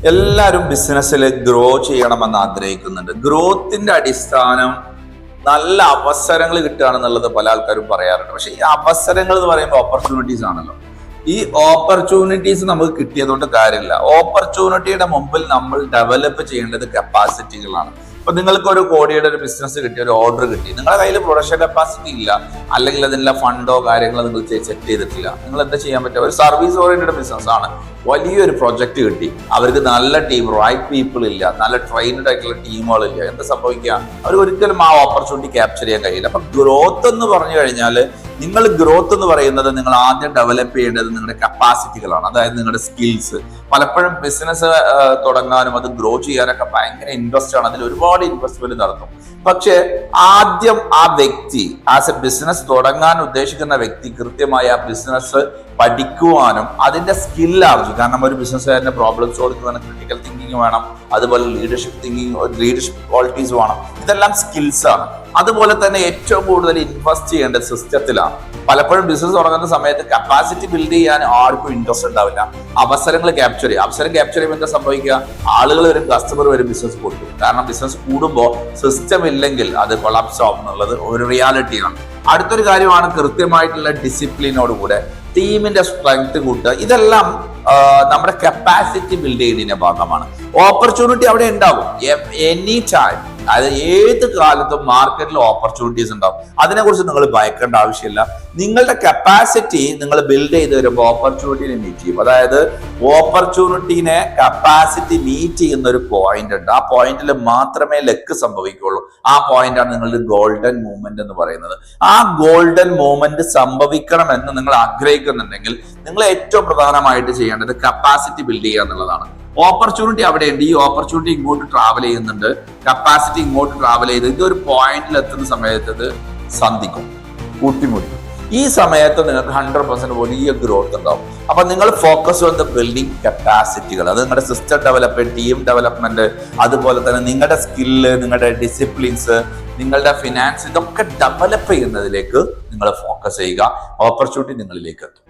എല്ലാവരും ബിസിനസ്സിൽ ഗ്രോ ചെയ്യണമെന്ന് ആഗ്രഹിക്കുന്നുണ്ട്. ഗ്രോത്തിന്റെ അടിസ്ഥാനം നല്ല അവസരങ്ങൾ കിട്ടുകയാണെന്നുള്ളത് പല ആൾക്കാരും പറയാറുണ്ട്. പക്ഷെ ഈ അവസരങ്ങൾ എന്ന് പറയുമ്പോൾ ഓപ്പർച്യൂണിറ്റീസ് ആണല്ലോ. ഈ ഓപ്പർച്യൂണിറ്റീസ് നമുക്ക് കിട്ടിയതുകൊണ്ട് കാര്യമില്ല. ഓപ്പർച്യൂണിറ്റിയുടെ മുമ്പിൽ നമ്മൾ ഡെവലപ്പ് ചെയ്യേണ്ടത് കപ്പാസിറ്റികളാണ്. ഇപ്പൊ നിങ്ങൾക്ക് ഒരു കോടിയുടെ ഒരു ബിസിനസ് കിട്ടി, ഒരു ഓർഡർ കിട്ടി, നിങ്ങളുടെ കയ്യിൽ പ്രൊഡക്ഷൻ കപ്പാസിറ്റി ഇല്ല, അല്ലെങ്കിൽ അതിനുള്ള ഫണ്ടോ കാര്യങ്ങളോ നിങ്ങൾ സെറ്റ് ചെയ്തിട്ടില്ല. നിങ്ങൾ എന്താ ചെയ്യാൻ പറ്റുക? ഒരു സർവീസ് ഓറിയന്റഡ് ബിസിനസ് ആണ്, വലിയൊരു പ്രൊജക്ട് കിട്ടി, അവർക്ക് നല്ല ടീം, റൈറ്റ് പീപ്പിൾ ഇല്ല, നല്ല ട്രെയിൻഡ് ആയിട്ടുള്ള ടീമുകളില്ല, എന്താ സംഭവിക്കുക? അവർ ഒരിക്കലും ആ ഓപ്പർച്യൂണിറ്റി ക്യാപ്ചർ ചെയ്യാൻ കഴിയില്ല. അപ്പൊ ഗ്രോത്ത് എന്ന് പറഞ്ഞു കഴിഞ്ഞാൽ, നിങ്ങൾ ഗ്രോത്ത് എന്ന് പറയുന്നത് നിങ്ങൾ ആദ്യം ഡെവലപ്പ് ചെയ്യേണ്ടത് നിങ്ങളുടെ കപ്പാസിറ്റികളാണ്, അതായത് നിങ്ങളുടെ സ്കിൽസ്. പലപ്പോഴും ബിസിനസ് തുടങ്ങാനും അത് ഗ്രോ ചെയ്യാനൊക്കെ ഭയങ്കര ഇൻട്രസ്റ്റ് ആണ്, അതിൽ ഒരുപാട് ഇൻവെസ്റ്റ്മെന്റ് നടത്തും. പക്ഷെ ആദ്യം ആ വ്യക്തി ആസ് എ ബിസിനസ് തുടങ്ങാൻ ഉദ്ദേശിക്കുന്ന വ്യക്തി കൃത്യമായി ആ ബിസിനസ് പഠിക്കുവാനും അതിന്റെ സ്കിൽ ആർജിക്കും. കാരണം ഒരു ബിസിനസ്സുകാരന്റെ പ്രോബ്ലം സോൾവിംഗ് വേണം, ക്രിട്ടിക്കൽ തിങ്കിങ് വേണം, അതുപോലെ ലീഡർഷിപ്പ് ക്വാളിറ്റീസ് വേണം. ഇതെല്ലാം സ്കിൽസ് ആണ്. അതുപോലെ തന്നെ ഏറ്റവും കൂടുതൽ ഇൻവെസ്റ്റ് ചെയ്യേണ്ടത് സിസ്റ്റത്തിലാണ്. പലപ്പോഴും ബിസിനസ് തുടങ്ങുന്ന സമയത്ത് കപ്പാസിറ്റി ബിൽഡ് ചെയ്യാൻ ആർക്കും ഇൻട്രസ്റ്റ് ഉണ്ടാവില്ല. അവസരം ക്യാപ്ചർ ചെയ്യുമ്പോൾ എന്താ സംഭവിക്കുക? ആളുകൾ വരും, കസ്റ്റമർ വരും, ബിസിനസ് കൊടുക്കും. കാരണം ബിസിനസ് കൂടുമ്പോൾ സിസ്റ്റം ഇല്ലെങ്കിൽ അത് കൊളാപ്സ് ആവും എന്നുള്ളത് ഒരു റിയാലിറ്റിയാണ്. അടുത്തൊരു കാര്യമാണ് കൃത്യമായിട്ടുള്ള ഡിസിപ്ലിനോട് കൂടെ ടീമിന്റെ സ്ട്രെങ്ത് കൂട്ടുക. ഇതെല്ലാം നമ്മുടെ കപ്പാസിറ്റി ബിൽഡ് ചെയ്യുന്നതിന്റെ ഭാഗമാണ്. ഓപ്പർച്യൂണിറ്റി അവിടെ ഉണ്ടാവും എനി ടൈം. അതായത് ഏത് കാലത്തും മാർക്കറ്റിൽ ഓപ്പർച്യൂണിറ്റീസ് ഉണ്ടാവും. അതിനെക്കുറിച്ച് നിങ്ങൾ ഭയക്കേണ്ട ആവശ്യമില്ല. നിങ്ങളുടെ കപ്പാസിറ്റി നിങ്ങൾ ബിൽഡ് ചെയ്ത് വരുമ്പോൾ ഓപ്പർച്യൂണിറ്റിനെ മീറ്റ് ചെയ്യും. അതായത് ഓപ്പർച്യൂണിറ്റിനെ കപ്പാസിറ്റി മീറ്റ് ചെയ്യുന്ന ഒരു പോയിന്റ് ഉണ്ട്. ആ പോയിന്റിൽ മാത്രമേ ലക്ക് സംഭവിക്കുള്ളൂ. ആ പോയിന്റാണ് നിങ്ങളുടെ ഗോൾഡൻ മൂവ്മെന്റ് എന്ന് പറയുന്നത്. ആ ഗോൾഡൻ മൂവ്മെന്റ് സംഭവിക്കണമെന്ന് നിങ്ങൾ ആഗ്രഹിക്കുന്നുണ്ടെങ്കിൽ നിങ്ങൾ ഏറ്റവും പ്രധാനമായിട്ട് ചെയ്യേണ്ടത് കപ്പാസിറ്റി ബിൽഡ് ചെയ്യുക എന്നുള്ളതാണ്. ഓപ്പർച്യൂണിറ്റി അവിടെയുണ്ട്, ഈ ഓപ്പർച്യൂണിറ്റി ഇങ്ങോട്ട് ട്രാവൽ ചെയ്യുന്നുണ്ട്, കപ്പാസിറ്റി ഇങ്ങോട്ട് ട്രാവൽ ചെയ്ത് ഇതൊരു പോയിന്റിൽ എത്തുന്ന സമയത്ത് ഇത് സന്ധിക്കും, കൂട്ടിമുട്ടി. ഈ സമയത്ത് നിങ്ങൾക്ക് 100% വലിയ ഗ്രോത്ത് ഉണ്ടാവും. അപ്പൊ നിങ്ങൾ ഫോക്കസ് ഓൺ ദ ബിൽഡിംഗ് കപ്പാസിറ്റികൾ. അത് നിങ്ങളുടെ സിസ്റ്റം ഡെവലപ്മെന്റ്, ടീം ഡെവലപ്മെന്റ്, അതുപോലെ തന്നെ നിങ്ങളുടെ സ്കില്ല്, നിങ്ങളുടെ ഡിസിപ്ലിൻസ്, നിങ്ങളുടെ ഫിനാൻസ്, ഇതൊക്കെ ഡെവലപ്പ് ചെയ്യുന്നതിലേക്ക് നിങ്ങൾ ഫോക്കസ് ചെയ്യുക. ഓപ്പർച്യൂണിറ്റി നിങ്ങളിലേക്ക് എത്തും.